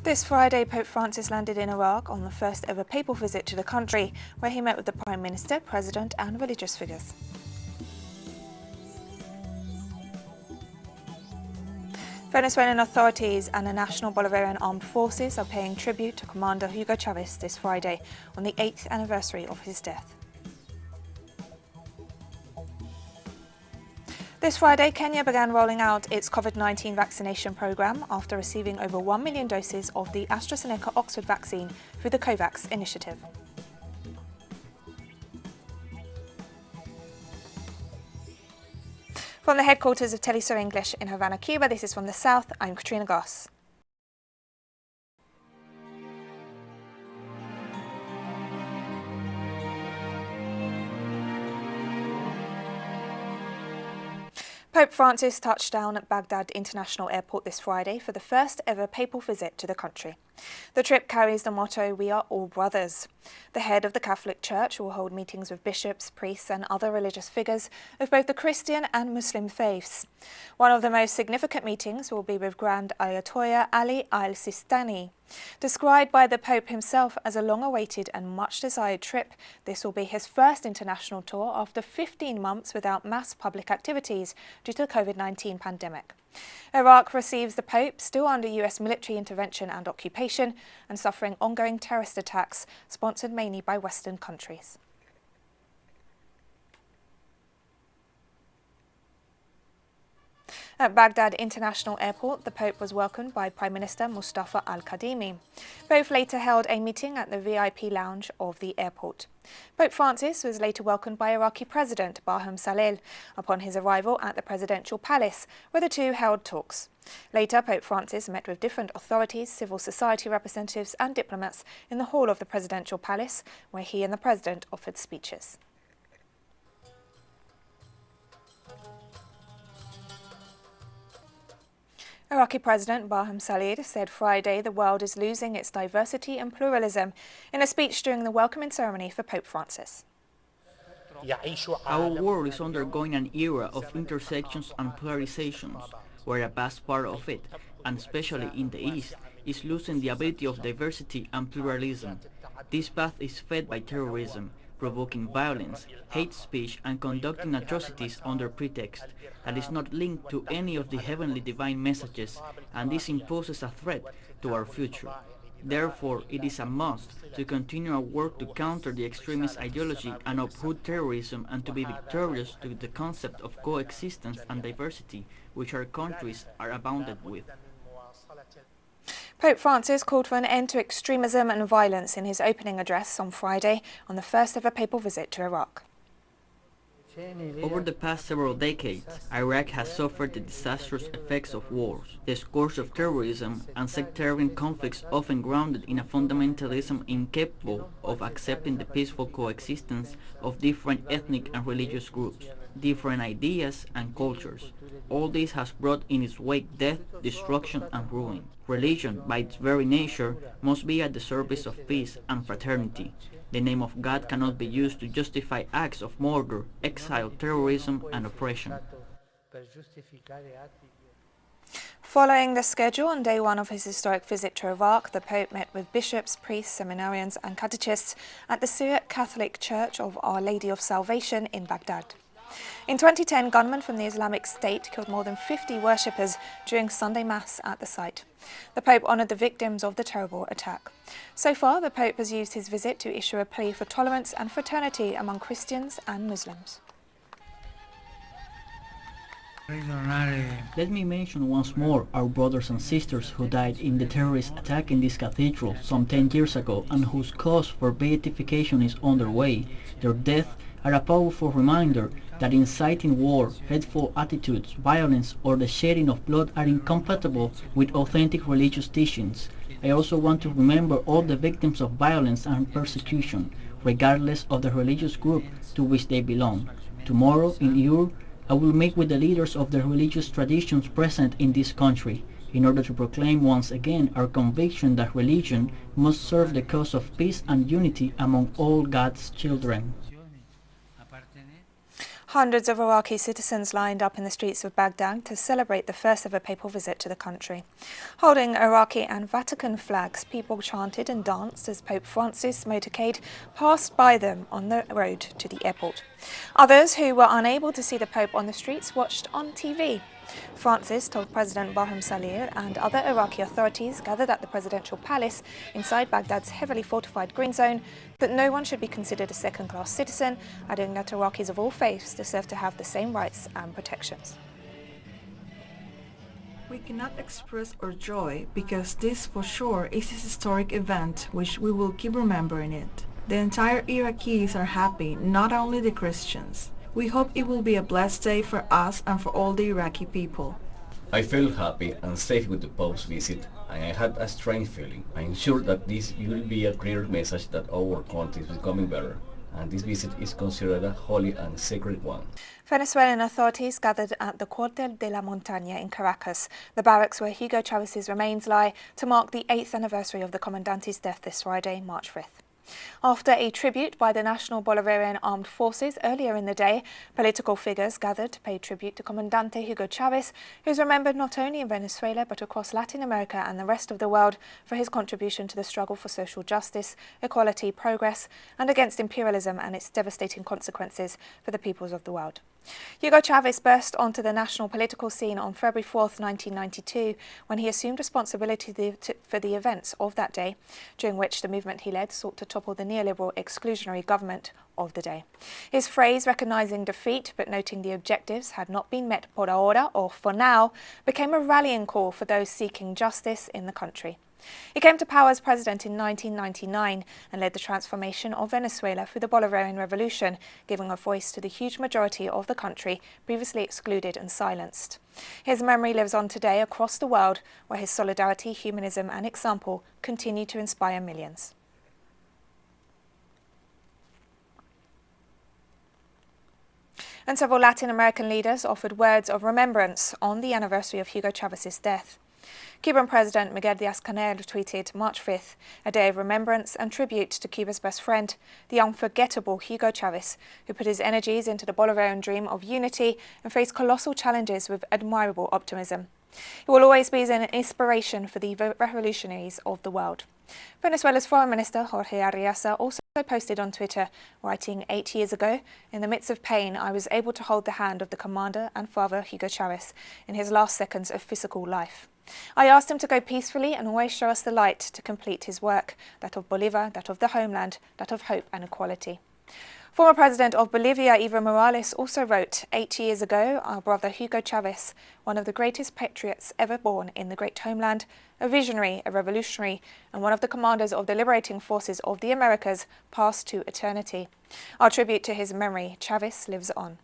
This Friday, Pope Francis landed in Iraq on the first ever papal visit to the country, where he met with the Prime Minister, President and religious figures. Venezuelan authorities and the National Bolivarian Armed Forces are paying tribute to Commander Hugo Chavez this Friday on the 8th anniversary of his death. This Friday, Kenya began rolling out its Covid-19 vaccination program after receiving over 1 million doses of the AstraZeneca Oxford vaccine through the COVAX initiative. From the headquarters of teleSUR English in Havana, Cuba, this is From the South, I'm Katrina Goss. Pope Francis touched down at Baghdad International Airport this Friday for the first ever papal visit to the country. The trip carries the motto, "We are all brothers." The head of the Catholic Church will hold meetings with bishops, priests and other religious figures of both the Christian and Muslim faiths. One of the most significant meetings will be with Grand Ayatollah Ali al-Sistani. Described by the Pope himself as a long-awaited and much-desired trip, this will be his first international tour after 15 months without mass public activities due to the Covid-19 pandemic. Iraq receives the Pope still under US military intervention and occupation and suffering ongoing terrorist attacks sponsored mainly by Western countries. At Baghdad International Airport, the Pope was welcomed by Prime Minister Mustafa al-Kadhimi. Both later held a meeting at the VIP lounge of the airport. Pope Francis was later welcomed by Iraqi President Barham Saleh upon his arrival at the presidential palace, where the two held talks. Later, Pope Francis met with different authorities, civil society representatives and diplomats in the hall of the presidential palace, where he and the president offered speeches. Iraqi President Barham Saleh said Friday the world is losing its diversity and pluralism in a speech during the welcoming ceremony for Pope Francis. Our world is undergoing an era of intersections and polarizations, where a vast part of it, and especially in the East, is losing the ability of diversity and pluralism. This path is fed by terrorism, provoking violence, hate speech and conducting atrocities under pretext that is not linked to any of the heavenly divine messages, and this imposes a threat to our future. Therefore, it is a must to continue our work to counter the extremist ideology and uproot terrorism and to be victorious to the concept of coexistence and diversity which our countries are abounded with. Pope Francis called for an end to extremism and violence in his opening address on Friday on the first ever papal visit to Iraq. Over the past several decades, Iraq has suffered the disastrous effects of wars, the scourge of terrorism, and sectarian conflicts often grounded in a fundamentalism incapable of accepting the peaceful coexistence of different ethnic and religious groups, different ideas and cultures. All this has brought in its wake death, destruction and ruin. Religion, by its very nature, must be at the service of peace and fraternity. The name of God cannot be used to justify acts of murder, exile, terrorism and oppression. Following the schedule on day one of his historic visit to Iraq, the Pope met with bishops, priests, seminarians and catechists at the Syriac Catholic Church of Our Lady of Salvation in Baghdad. In 2010, gunmen from the Islamic State killed more than 50 worshippers during Sunday Mass at the site. The Pope honoured the victims of the terrible attack. So far, the Pope has used his visit to issue a plea for tolerance and fraternity among Christians and Muslims. Let me mention once more our brothers and sisters who died in the terrorist attack in this cathedral some 10 years ago and whose cause for beatification is underway. Their death are a powerful reminder that inciting war, hateful attitudes, violence or the shedding of blood are incompatible with authentic religious teachings. I also want to remember all the victims of violence and persecution, regardless of the religious group to which they belong. Tomorrow in Ur, I will meet with the leaders of the religious traditions present in this country, in order to proclaim once again our conviction that religion must serve the cause of peace and unity among all God's children. Hundreds of Iraqi citizens lined up in the streets of Baghdad to celebrate the first ever papal visit to the country. Holding Iraqi and Vatican flags, people chanted and danced as Pope Francis' motorcade passed by them on the road to the airport. Others who were unable to see the Pope on the streets watched on TV. Francis told President Barham Salih and other Iraqi authorities gathered at the presidential palace inside Baghdad's heavily fortified green zone that no one should be considered a second-class citizen, adding that Iraqis of all faiths deserve to have the same rights and protections. We cannot express our joy because this for sure is a historic event which we will keep remembering it. The entire Iraqis are happy, not only the Christians. We hope it will be a blessed day for us and for all the Iraqi people. I feel happy and safe with the Pope's visit, and I had a strange feeling. I am sure that this will be a clear message that our country is becoming better, and this visit is considered a holy and sacred one. Venezuelan authorities gathered at the Cuartel de la Montaña in Caracas, the barracks where Hugo Chavez's remains lie, to mark the 8th anniversary of the Comandante's death this Friday, March 5th. After a tribute by the National Bolivarian Armed Forces earlier in the day, political figures gathered to pay tribute to Comandante Hugo Chavez, who is remembered not only in Venezuela but across Latin America and the rest of the world for his contribution to the struggle for social justice, equality, progress, and against imperialism and its devastating consequences for the peoples of the world. Hugo Chavez burst onto the national political scene on February 4, 1992, when he assumed responsibility for the events of that day, during which the movement he led sought to topple the neoliberal exclusionary government of the day. His phrase, recognising defeat but noting the objectives had not been met por ahora, or for now, became a rallying call for those seeking justice in the country. He came to power as president in 1999 and led the transformation of Venezuela through the Bolivarian Revolution, giving a voice to the huge majority of the country previously excluded and silenced. His memory lives on today across the world, where his solidarity, humanism and example continue to inspire millions. And several Latin American leaders offered words of remembrance on the anniversary of Hugo Chavez's death. Cuban President Miguel Díaz-Canel tweeted March 5th, a day of remembrance and tribute to Cuba's best friend, the unforgettable Hugo Chavez, who put his energies into the Bolivarian dream of unity and faced colossal challenges with admirable optimism. He will always be an inspiration for the revolutionaries of the world. Venezuela's Foreign Minister Jorge Arreaza also posted on Twitter, writing, 8 years ago, in the midst of pain, I was able to hold the hand of the commander and father Hugo Chavez in his last seconds of physical life. I asked him to go peacefully and always show us the light to complete his work, that of Bolívar, that of the homeland, that of hope and equality. Former President of Bolivia, Evo Morales, also wrote, 8 years ago, our brother Hugo Chavez, one of the greatest patriots ever born in the great homeland, a visionary, a revolutionary, and one of the commanders of the liberating forces of the Americas, passed to eternity. Our tribute to his memory, Chavez lives on.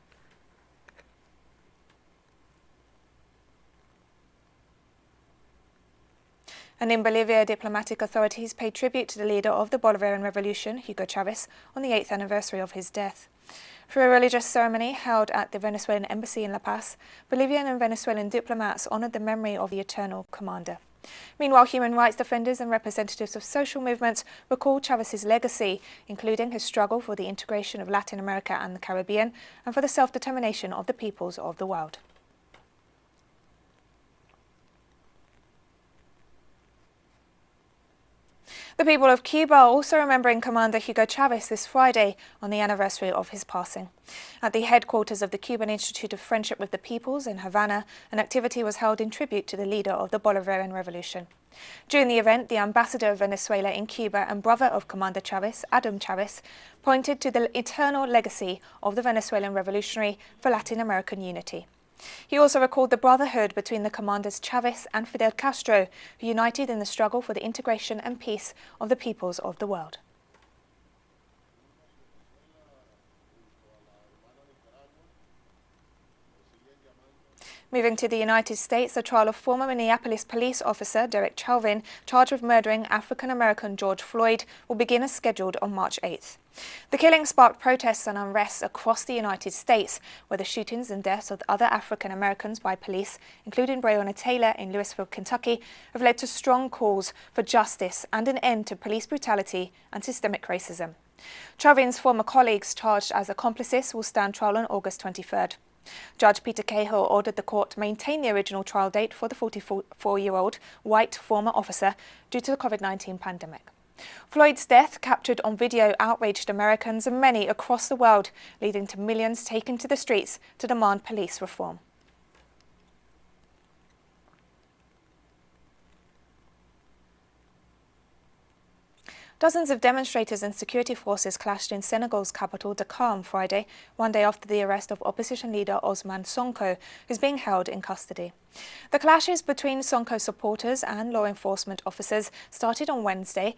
And in Bolivia, diplomatic authorities paid tribute to the leader of the Bolivarian Revolution, Hugo Chavez, on the 8th anniversary of his death. Through a religious ceremony held at the Venezuelan embassy in La Paz, Bolivian and Venezuelan diplomats honoured the memory of the eternal commander. Meanwhile, human rights defenders and representatives of social movements recalled Chavez's legacy, including his struggle for the integration of Latin America and the Caribbean and for the self-determination of the peoples of the world. The people of Cuba are also remembering Commander Hugo Chavez this Friday on the anniversary of his passing. At the headquarters of the Cuban Institute of Friendship with the Peoples in Havana, an activity was held in tribute to the leader of the Bolivarian Revolution. During the event, the ambassador of Venezuela in Cuba and brother of Commander Chavez, Adam Chavez, pointed to the eternal legacy of the Venezuelan revolutionary for Latin American unity. He also recalled the brotherhood between the commanders Chavez and Fidel Castro, who united in the struggle for the integration and peace of the peoples of the world. Moving to the United States, the trial of former Minneapolis police officer Derek Chauvin, charged with murdering African-American George Floyd, will begin as scheduled on March 8th. The killing sparked protests and unrest across the United States, where the shootings and deaths of other African-Americans by police, including Breonna Taylor in Louisville, Kentucky, have led to strong calls for justice and an end to police brutality and systemic racism. Chauvin's former colleagues charged as accomplices will stand trial on August 23rd. Judge Peter Cahill ordered the court to maintain the original trial date for the 44-year-old white former officer due to the Covid-19 pandemic. Floyd's death, captured on video, outraged Americans and many across the world, leading to millions taken to the streets to demand police reform. Dozens of demonstrators and security forces clashed in Senegal's capital, Dakar, on Friday, one day after the arrest of opposition leader Ousmane Sonko, who's being held in custody. The clashes between Sonko supporters and law enforcement officers started on Wednesday,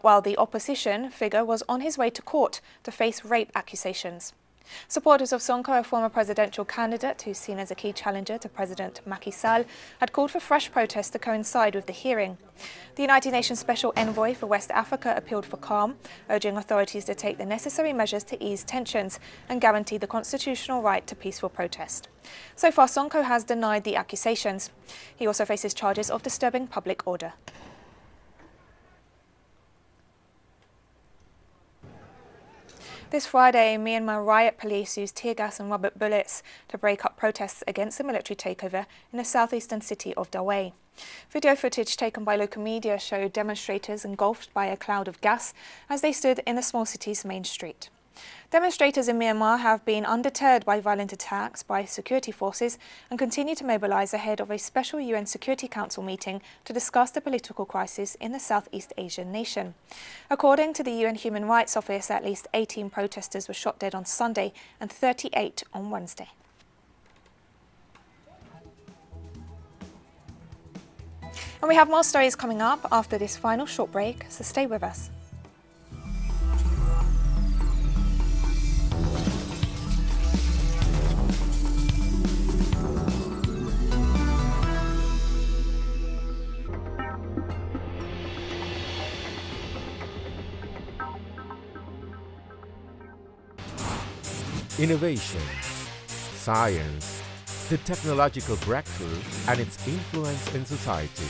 while the opposition figure was on his way to court to face rape accusations. Supporters of Sonko, a former presidential candidate who's seen as a key challenger to President Macky Sall, had called for fresh protests to coincide with the hearing. The United Nations Special Envoy for West Africa appealed for calm, urging authorities to take the necessary measures to ease tensions and guarantee the constitutional right to peaceful protest. So far, Sonko has denied the accusations. He also faces charges of disturbing public order. This Friday, Myanmar riot police used tear gas and rubber bullets to break up protests against the military takeover in the southeastern city of Dawei. Video footage taken by local media showed demonstrators engulfed by a cloud of gas as they stood in the small city's main street. Demonstrators in Myanmar have been undeterred by violent attacks by security forces and continue to mobilize ahead of a special UN Security Council meeting to discuss the political crisis in the Southeast Asian nation. According to the UN Human Rights Office, at least 18 protesters were shot dead on Sunday and 38 on Wednesday. And we have more stories coming up after this final short break, so stay with us. Innovation, science, the technological breakthrough, and its influence in society.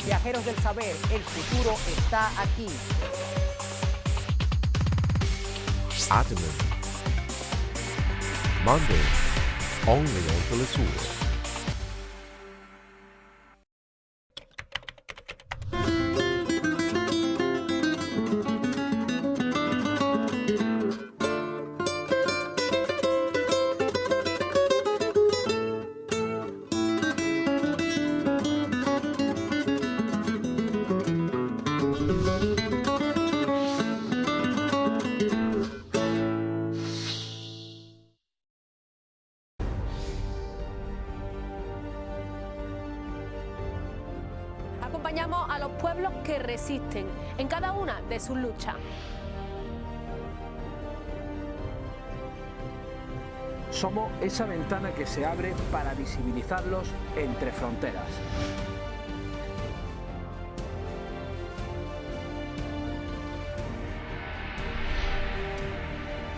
Viajeros del saber, el futuro está aquí. Atomen. Monday, only on teleSUR. Acompañamos a los pueblos que resisten en cada una de sus luchas. Somos esa ventana que se abre para visibilizarlos entre fronteras.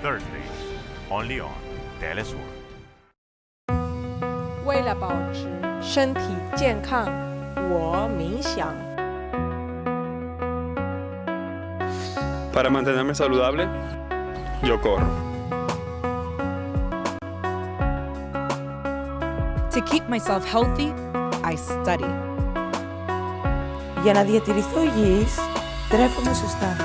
Thursdays, only on teleSUR. 为了保持身体健康，我冥想。 Para mantenerme saludable, yo corro. To keep myself healthy, I study. Για να διατηρηθώ υγιής, τρέφομαι σωστά.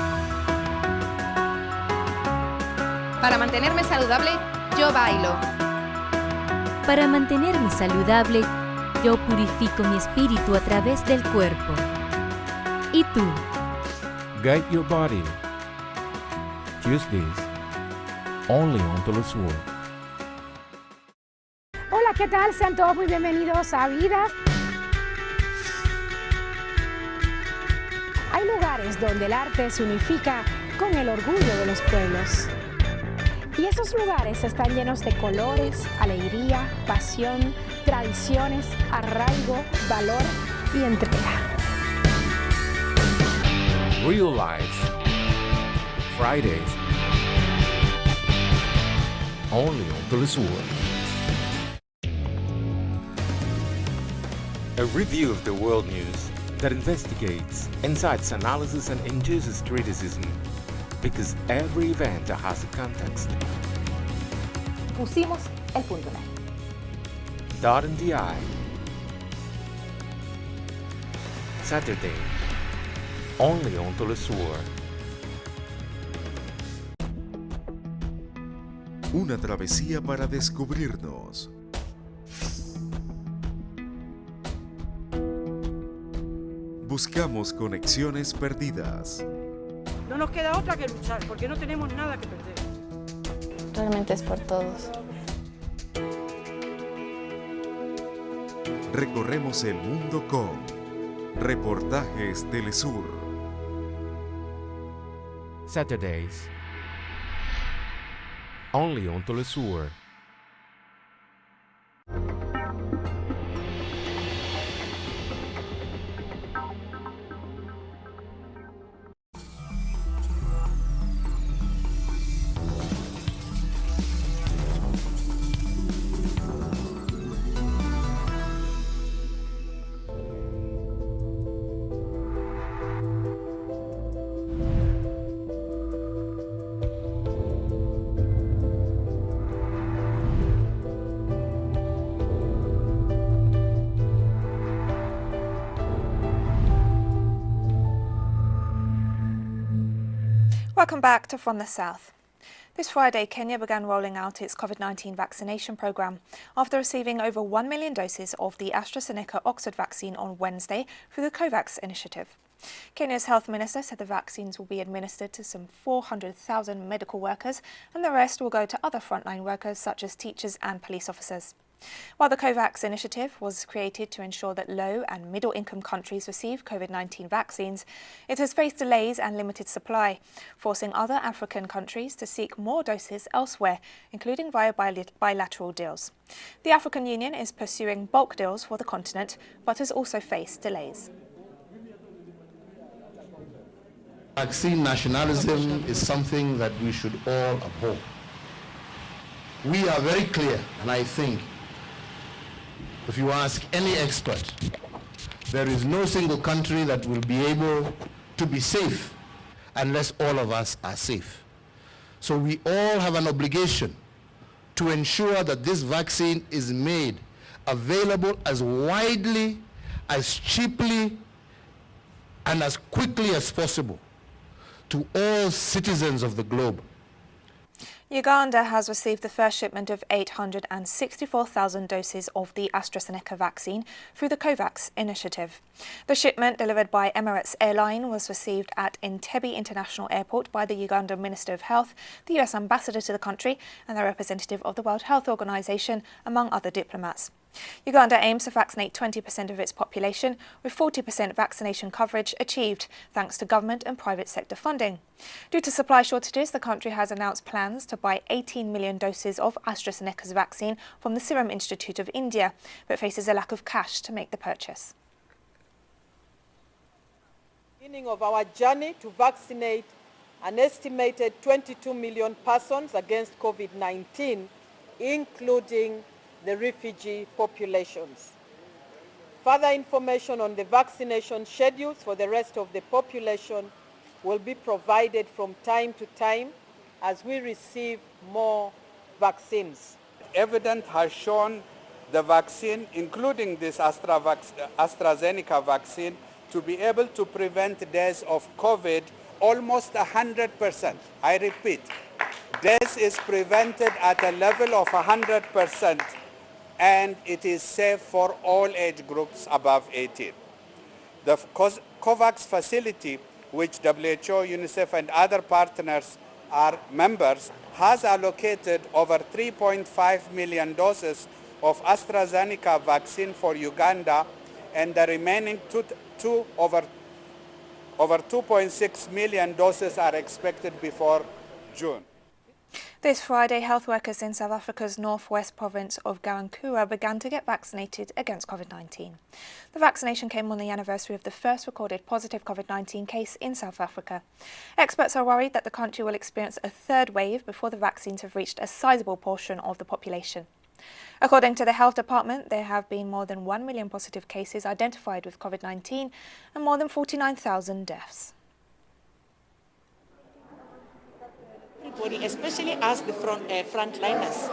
Para mantenerme saludable, yo bailo. Para mantenerme saludable, yo purifico mi espíritu a través del cuerpo. ¿Y tú? Guide your body. Tuesdays, only on teleSUR. Hola, ¿qué tal? Sean todos muy bienvenidos a Vidas. Hay lugares donde el arte se unifica con el orgullo de los pueblos. Y esos lugares están llenos de colores, alegría, pasión, tradiciones, arraigo, valor y entrega. Real Life. Fridays. Only on teleSUR. A review of the world news that investigates, incites analysis and induces criticism, because every event has a context. Pusimos el punto en él. Dot in the eye. Saturday. Only on teleSUR. Una travesía para descubrirnos. Buscamos conexiones perdidas. No nos queda otra que luchar, porque no tenemos nada que perder. Realmente es por todos. Recorremos el mundo con Reportajes teleSUR. Saturdays. Only on teleSUR. Welcome back to From the South. This Friday, Kenya began rolling out its Covid-19 vaccination programme after receiving over 1 million doses of the AstraZeneca Oxford vaccine on Wednesday through the COVAX initiative. Kenya's health minister said the vaccines will be administered to some 400,000 medical workers and the rest will go to other frontline workers such as teachers and police officers. While the COVAX initiative was created to ensure that low and middle-income countries receive COVID-19 vaccines, it has faced delays and limited supply, forcing other African countries to seek more doses elsewhere, including via bilateral deals. The African Union is pursuing bulk deals for the continent, but has also faced delays. Vaccine nationalism is something that we should all abhor. We are very clear, and I think if you ask any expert, there is no single country that will be able to be safe unless all of us are safe. So we all have an obligation to ensure that this vaccine is made available as widely, as cheaply, and as quickly as possible to all citizens of the globe. Uganda has received the first shipment of 864,000 doses of the AstraZeneca vaccine through the COVAX initiative. The shipment, delivered by Emirates Airline, was received at Entebbe International Airport by the Ugandan Minister of Health, the US Ambassador to the country, and the representative of the World Health Organization, among other diplomats. Uganda aims to vaccinate 20% of its population, with 40% vaccination coverage achieved thanks to government and private sector funding. Due to supply shortages, the country has announced plans to buy 18 million doses of AstraZeneca's vaccine from the Serum Institute of India, but faces a lack of cash to make the purchase. Beginning of our journey to vaccinate an estimated 22 million persons against COVID-19, including the refugee populations. Further information on the vaccination schedules for the rest of the population will be provided from time to time as we receive more vaccines. Evidence has shown the vaccine, including this AstraZeneca vaccine, to be able to prevent deaths of COVID almost 100%. I repeat, death is prevented at a level of 100%. And it is safe for all age groups above 18. The COVAX facility, which WHO, UNICEF, and other partners are members, has allocated over 3.5 million doses of AstraZeneca vaccine for Uganda, and the remaining over 2.6 million doses are expected before June. This Friday, health workers in South Africa's northwest province of Garankuwa began to get vaccinated against Covid-19. The vaccination came on the anniversary of the first recorded positive Covid-19 case in South Africa. Experts are worried that the country will experience a third wave before the vaccines have reached a sizable portion of the population. According to the Health Department, there have been more than 1 million positive cases identified with Covid-19 and more than 49,000 deaths. Everybody, especially as the frontliners,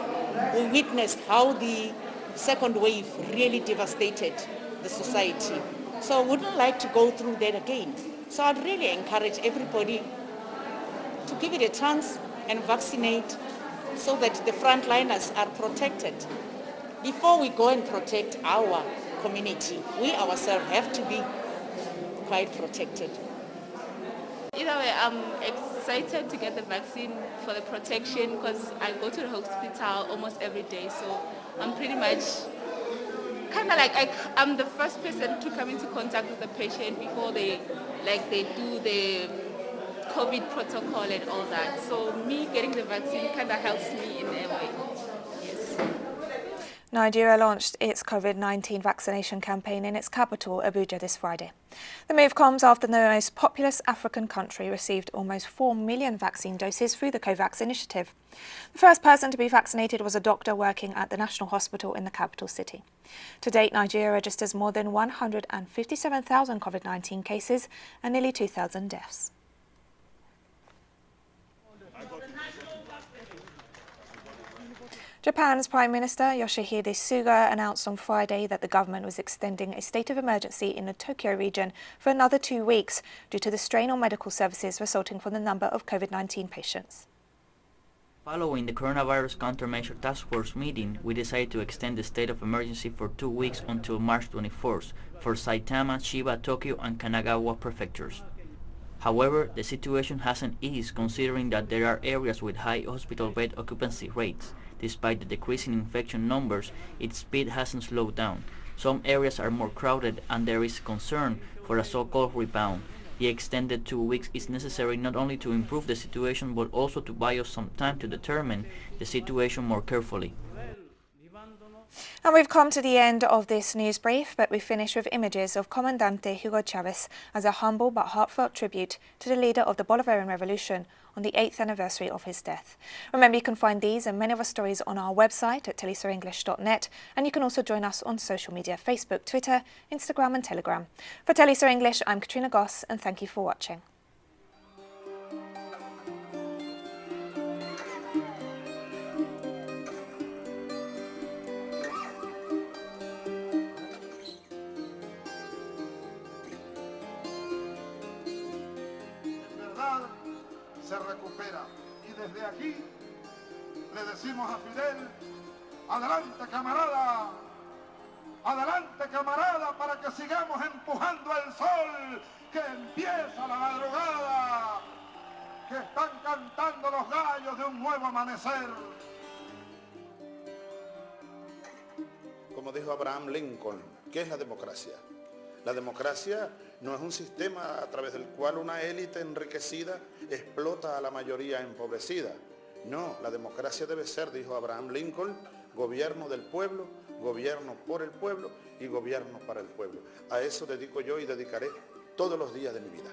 who witnessed how the second wave really devastated the society. So I wouldn't like to go through that again. So I'd really encourage everybody to give it a chance and vaccinate so that the frontliners are protected. Before we go and protect our community, we ourselves have to be quite protected. Either way, I'm excited to get the vaccine for the protection because I go to the hospital almost every day, so I'm pretty much kind of like I'm the first person to come into contact with the patient before they do the COVID protocol and all that. So me getting the vaccine kind of helps me in a way. Yes. Nigeria launched its COVID-19 vaccination campaign in its capital, Abuja, this Friday. The move comes after the most populous African country received almost 4 million vaccine doses through the COVAX initiative. The first person to be vaccinated was a doctor working at the National Hospital in the capital city. To date, Nigeria registers more than 157,000 COVID-19 cases and nearly 2,000 deaths. Japan's Prime Minister Yoshihide Suga announced on Friday that the government was extending a state of emergency in the Tokyo region for another 2 weeks due to the strain on medical services resulting from the number of COVID-19 patients. Following the Coronavirus Countermeasure Task Force meeting, we decided to extend the state of emergency for 2 weeks until March 24th for Saitama, Chiba, Tokyo and Kanagawa prefectures. However, the situation hasn't eased considering that there are areas with high hospital bed occupancy rates. Despite the decrease in infection numbers, its speed hasn't slowed down. Some areas are more crowded and there is concern for a so-called rebound. The extended 2 weeks is necessary not only to improve the situation but also to buy us some time to determine the situation more carefully. And we've come to the end of this news brief, but we finish with images of Comandante Hugo Chavez as a humble but heartfelt tribute to the leader of the Bolivarian Revolution on the 8th anniversary of his death. Remember, you can find these and many other stories on our website at telesurenglish.net, and you can also join us on social media: Facebook, Twitter, Instagram and Telegram. For teleSUR English, I'm Katrina Goss, and thank you for watching. Se recupera y desde aquí le decimos a Fidel: adelante camarada, para que sigamos empujando el sol, que empieza la madrugada, que están cantando los gallos de un nuevo amanecer. Como dijo Abraham Lincoln, ¿qué es la democracia? La democracia no es un sistema a través del cual una élite enriquecida explota a la mayoría empobrecida. No, la democracia debe ser, dijo Abraham Lincoln, gobierno del pueblo, gobierno por el pueblo y gobierno para el pueblo. A eso dedico yo y dedicaré todos los días de mi vida.